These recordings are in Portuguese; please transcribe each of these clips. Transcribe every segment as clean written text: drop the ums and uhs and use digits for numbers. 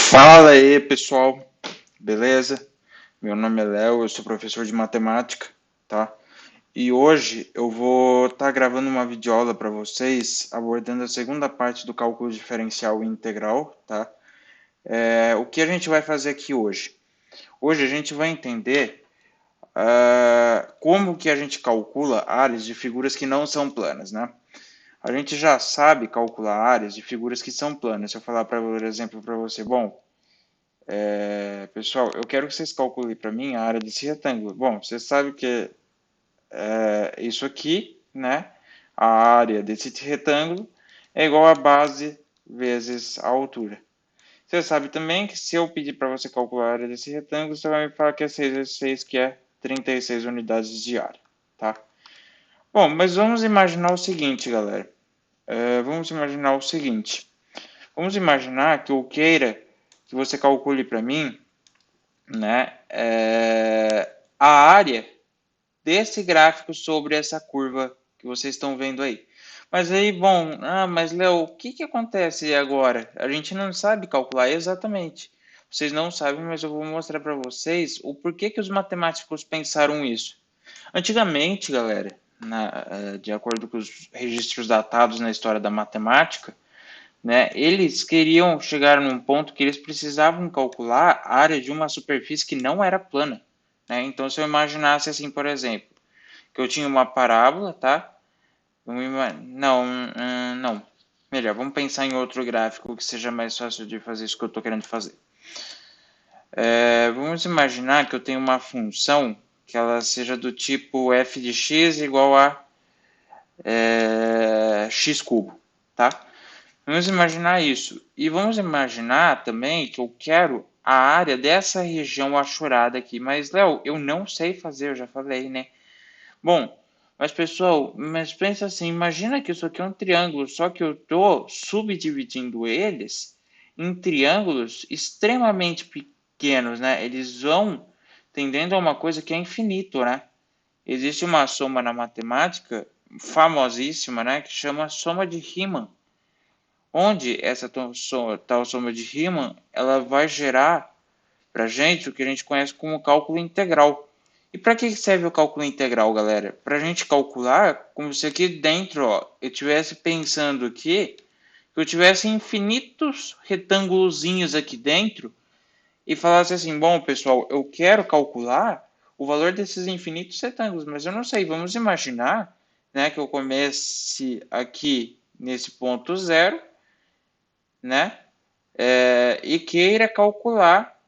Fala aí, pessoal. Beleza? Meu nome é Léo, eu sou professor de matemática, tá? E hoje eu vou estar gravando uma videoaula para vocês abordando a segunda parte do cálculo diferencial integral, tá? O que a gente vai fazer aqui hoje? Hoje a gente vai entender como que a gente calcula áreas de figuras que não são planas, né? A gente já sabe calcular áreas de figuras que são planas. Se eu falar, por exemplo, para você, bom, pessoal, eu quero que vocês calculem para mim a área desse retângulo. Bom, você sabe que é isso aqui, né? A área desse retângulo é igual a base vezes a altura. Você sabe também que se eu pedir para você calcular a área desse retângulo, você vai me falar que é 6 vezes 6, que é 36 unidades de área, tá? Bom, mas vamos imaginar o seguinte, galera. Vamos imaginar o seguinte. Vamos imaginar que eu queira que você calcule para mim, né, a área desse gráfico sobre essa curva que vocês estão vendo aí. Mas aí, bom, mas Léo, o que que acontece agora? A gente não sabe calcular exatamente. Vocês não sabem, mas eu vou mostrar para vocês o porquê que os matemáticos pensaram isso. Antigamente, galera, de acordo com os registros datados na história da matemática, né, eles queriam chegar num ponto que eles precisavam calcular a área de uma superfície que não era plana. Né? Então, se eu imaginasse assim, por exemplo, que eu tinha uma parábola, tá? Não. Melhor, vamos pensar em outro gráfico que seja mais fácil de fazer isso que eu estou querendo fazer. Vamos imaginar que eu tenho uma função que ela seja do tipo f de x igual a x cubo, tá? Vamos imaginar isso. E vamos imaginar também que eu quero a área dessa região achurada aqui. Mas, Léo, eu não sei fazer, eu já falei, né? Bom, mas pessoal, mas pensa assim, imagina que isso aqui é um triângulo, só que eu estou subdividindo eles em triângulos extremamente pequenos, né? Eles vão tendendo a uma coisa que é infinito, né? Existe uma soma na matemática famosíssima, né? Que chama soma de Riemann, onde essa tal soma de Riemann, ela vai gerar para a gente o que a gente conhece como cálculo integral. E para que serve o cálculo integral, galera? Para a gente calcular como se aqui dentro, ó, eu estivesse pensando aqui, que eu tivesse infinitos retângulozinhos aqui dentro e falasse assim, bom, pessoal, eu quero calcular o valor desses infinitos retângulos, mas eu não sei, vamos imaginar, né, que eu comece aqui nesse ponto zero, né, e queira calcular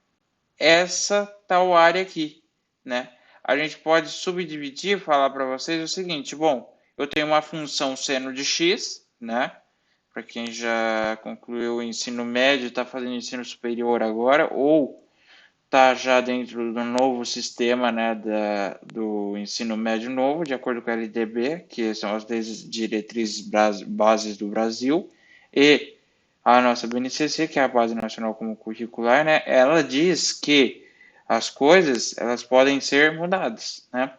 essa tal área aqui, né? A gente pode subdividir, falar para vocês o seguinte, bom, eu tenho uma função seno de x, né? Para quem já concluiu o ensino médio, está fazendo ensino superior agora, ou está já dentro do novo sistema, né, do ensino médio novo, de acordo com a LDB, que são as diretrizes bases do Brasil, e a nossa BNCC, que é a Base Nacional Comum Curricular, né, ela diz que as coisas elas podem ser mudadas, né?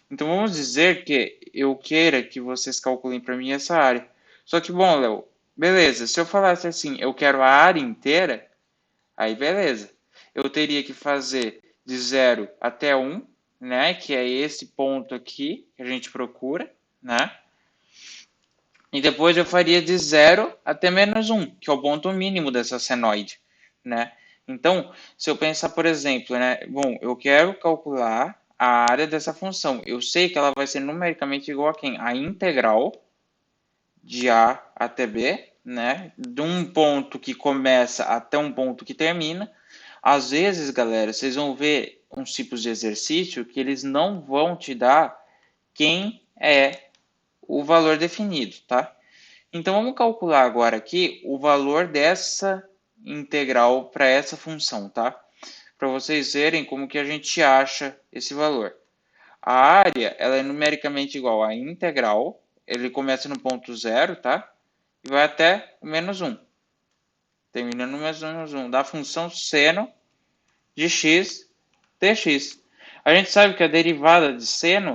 Então vamos dizer que eu queira que vocês calculem para mim essa área. Só que, bom, Léo, beleza, se eu falasse assim, eu quero a área inteira, aí beleza. Eu teria que fazer de 0 até 1, né, que é esse ponto aqui que a gente procura, né? E depois eu faria de 0 até menos 1, que é o ponto mínimo dessa senoide, né? Então, se eu pensar, por exemplo, né, bom, eu quero calcular a área dessa função. Eu sei que ela vai ser numericamente igual a quem? A integral de A até B, né? De um ponto que começa até um ponto que termina. Às vezes, galera, vocês vão ver uns tipos de exercício que eles não vão te dar quem é o valor definido, tá? Então, vamos calcular agora aqui o valor dessa integral para essa função, tá? Para vocês verem como que a gente acha esse valor. A área, ela é numericamente igual à integral, ele começa no ponto zero, tá? E vai até o menos 1. Termina no menos 1, da função seno de x dx. A gente sabe que a derivada de seno,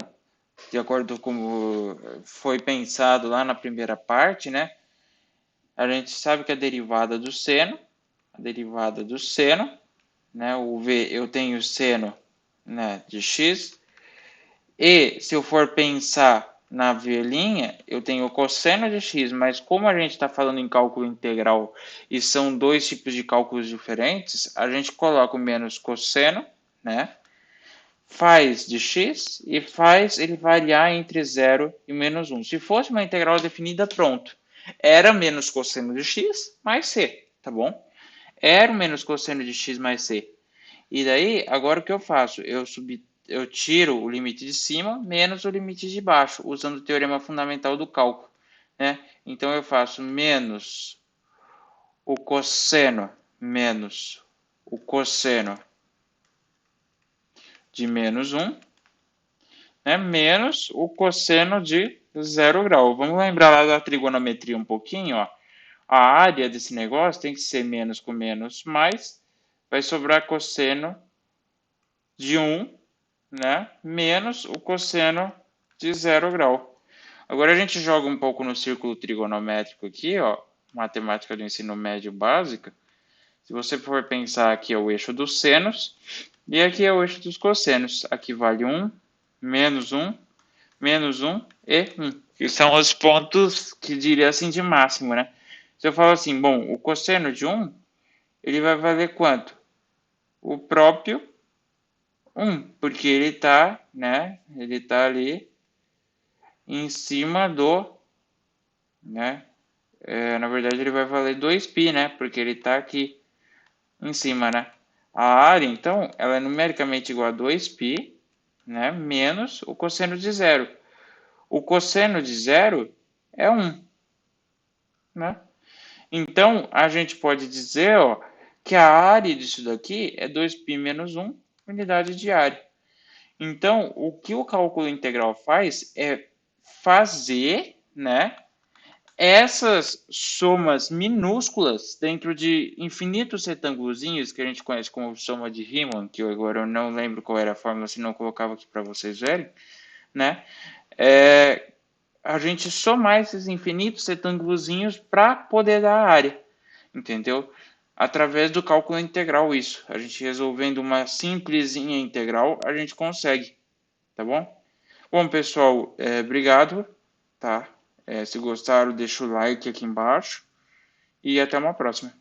de acordo com como foi pensado lá na primeira parte, né? A gente sabe que a derivada do seno, a derivada do seno, né? O v eu tenho seno, né, de x. E se eu for pensar na vielinha, eu tenho o cosseno de x, mas como a gente está falando em cálculo integral e são dois tipos de cálculos diferentes, a gente coloca o menos cosseno, né? Faz de x e faz ele variar entre 0 e menos 1. Se fosse uma integral definida, pronto. Era menos cosseno de x mais c, tá bom? Era o menos cosseno de x mais c. E daí, agora o que eu faço? Eu tiro o limite de cima menos o limite de baixo, usando o teorema fundamental do cálculo, né? Então eu faço menos o cosseno menos o cosseno de menos 1, né? Menos o cosseno de 0 grau. Vamos lembrar lá da trigonometria um pouquinho, ó. A área desse negócio tem que ser menos com menos mais, vai sobrar cosseno de 1, né, menos o cosseno de 0 grau. Agora a gente joga um pouco no círculo trigonométrico aqui, ó, matemática do ensino médio básica. Se você for pensar, aqui é o eixo dos senos e aqui é o eixo dos cossenos. Aqui vale 1, menos 1, menos 1 e 1. Que são os pontos que diria assim de máximo, né? Se eu falo assim, bom, o cosseno de 1, ele vai valer quanto? O próprio 1, porque ele está, né? Ele está ali em cima do, né? Na verdade, ele vai valer 2π, né? Porque ele está aqui em cima, né? A área, então, ela é numericamente igual a 2π, né? Menos o cosseno de zero. O cosseno de zero é 1, né? Então, a gente pode dizer, ó, que a área disso daqui é 2π menos 1 unidade de área. Então, o que o cálculo integral faz é fazer, né, essas somas minúsculas dentro de infinitos retângulozinhos que a gente conhece como soma de Riemann, que agora eu não lembro qual era a fórmula, se não colocava aqui para vocês verem, né? A gente somar esses infinitos retângulozinhos para poder dar a área, entendeu? Através do cálculo integral, isso. A gente resolvendo uma simplesinha integral, a gente consegue, tá bom? Bom, pessoal, obrigado, tá? Se gostaram, deixa o like aqui embaixo e até uma próxima.